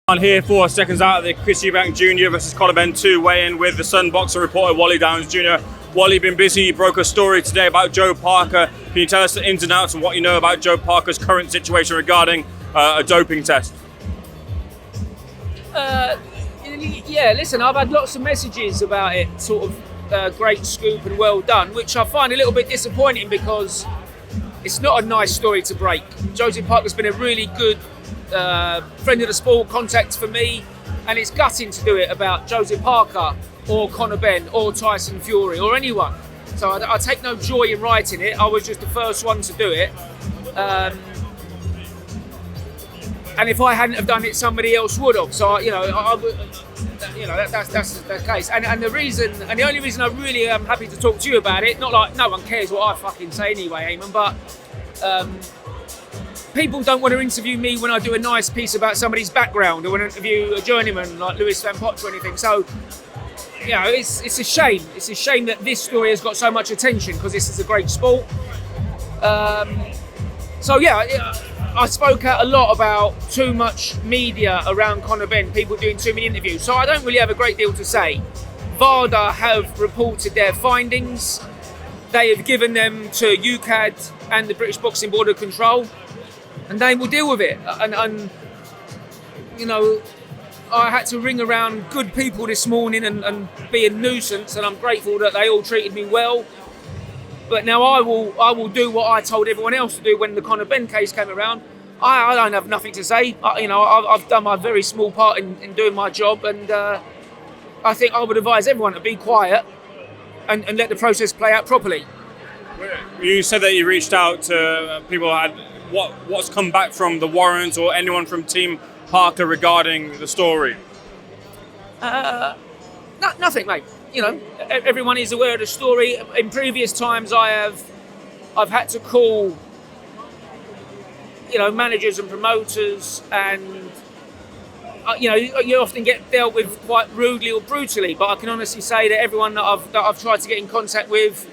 On here 4 seconds out of the Chris Eubank Jr versus Eubank-Benn 2 weigh-in with the Sun boxer reporter Wally Downs Jr. Wally, been busy. You broke a story today about Joe Parker. Can you tell us the ins and outs of what you know about Joe Parker's current situation regarding a doping test? Yeah, listen, I've had lots of messages about it, sort of great scoop and well done, which I find a little bit disappointing because it's not a nice story to break. Josie Parker's been a really good friend of the sport, contact for me, and it's gutting to do it about Josie Parker or Eubank-Benn or Tyson Fury or anyone. So I take no joy in writing it. I was just the first one to do it. And if I hadn't have done it, somebody else would have. So that's the case. And the only reason I really am happy to talk to you about it, not like no one cares what I fucking say anyway, Eamon, but people don't want to interview me when I do a nice piece about somebody's background or when I interview a journeyman like Lewis Van Potts or anything. So, it's a shame. It's a shame that this story has got so much attention because this is a great sport. I spoke out a lot about too much media around Eubank-Benn, people doing too many interviews. So I don't really have a great deal to say. VADA have reported their findings. They have given them to UKAD and the British Boxing Board of Control, and they will deal with it. And I had to ring around good people this morning and be a nuisance, and I'm grateful that they all treated me well. But now I will do what I told everyone else to do when the Eubank-Benn case came around. I don't have nothing to say. I've done my very small part in doing my job, and I think I would advise everyone to be quiet and let the process play out properly. You said that you reached out to people. What's come back from the Warrants or anyone from Team Parker regarding the story? Nothing, mate. Everyone is aware of the story. In previous times, I've had to call, managers and promoters, and you often get dealt with quite rudely or brutally. But I can honestly say that everyone that I've tried to get in contact with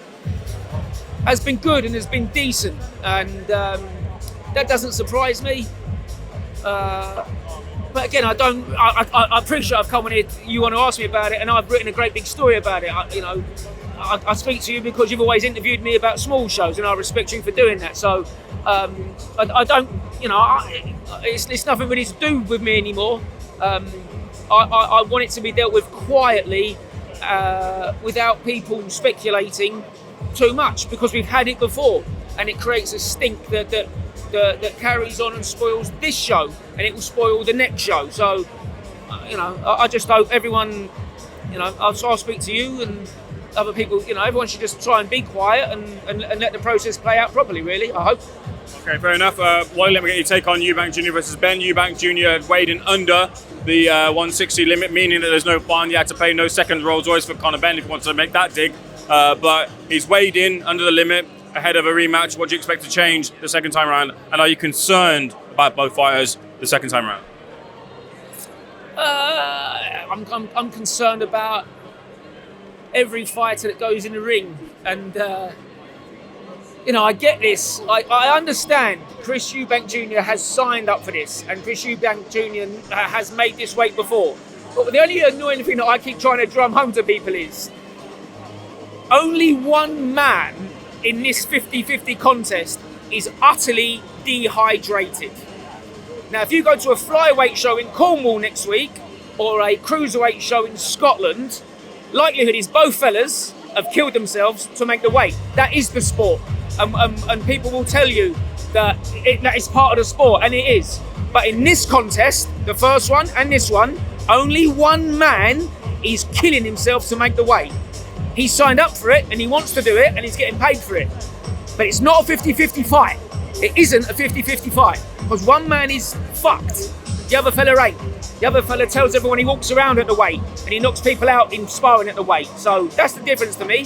has been good and has been decent, and that doesn't surprise me. But again, I appreciate I've come on here, you want to ask me about it, and I've written a great big story about it. I speak to you because you've always interviewed me about small shows, and I respect you for doing that. So I don't, it's nothing really to do with me anymore. I want it to be dealt with quietly, without people speculating too much, because we've had it before, and it creates a stink that carries on and spoils this show, and it will spoil the next show. So, I just hope everyone, I'll speak to you and other people, everyone should just try and be quiet and let the process play out properly, really, I hope. Okay, fair enough. Wally, let me get your take on Eubank Jr versus Ben. Eubank Jr weighed in under the 160 limit, meaning that there's no fine. You had to pay no second Rolls Royce for Eubank-Benn if you want to make that dig. But he's weighed in under the limit ahead of a rematch. What do you expect to change the second time around? And are you concerned about both fighters the second time around? I'm concerned about every fighter that goes in the ring, and I get this. I understand Chris Eubank Jr has signed up for this, and Chris Eubank Jr has made this weight before. But the only annoying thing that I keep trying to drum home to people is only one man in this 50-50 contest is utterly dehydrated. Now, if you go to a flyweight show in Cornwall next week or a cruiserweight show in Scotland, likelihood is both fellas have killed themselves to make the weight. That is the sport. And people will tell you that that is part of the sport, and it is. But in this contest, the first one and this one, only one man is killing himself to make the weight. He signed up for it and he wants to do it and he's getting paid for it. But it's not a 50-50 fight. It isn't a 50-50 fight because one man is fucked, the other fella ain't. The other fella tells everyone he walks around at the weight and he knocks people out in sparring at the weight. So that's the difference to me.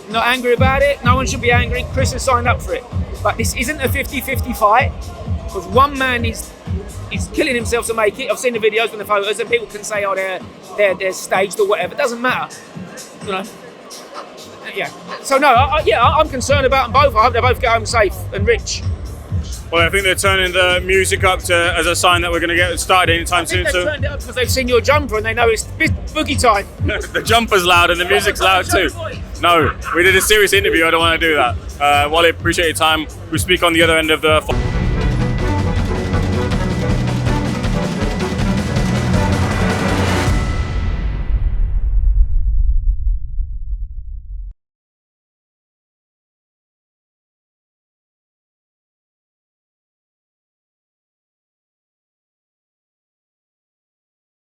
I'm not angry about it. No one should be angry. Chris has signed up for it. But this isn't a 50-50 fight because one man is killing himself to make it. I've seen the videos and the photos, and people can say, oh, they're staged or whatever. It doesn't matter. Yeah. So no, I'm concerned about them both. I hope they both get home safe and rich. Well, I think they're turning the music up as a sign that we're going to get started anytime soon. They've turned it up because they've seen your jumper and they know it's boogie time. The jumper's loud and the music's loud too. No, we did a serious interview. I don't want to do that. Wally, appreciate your time. We speak on the other end of the.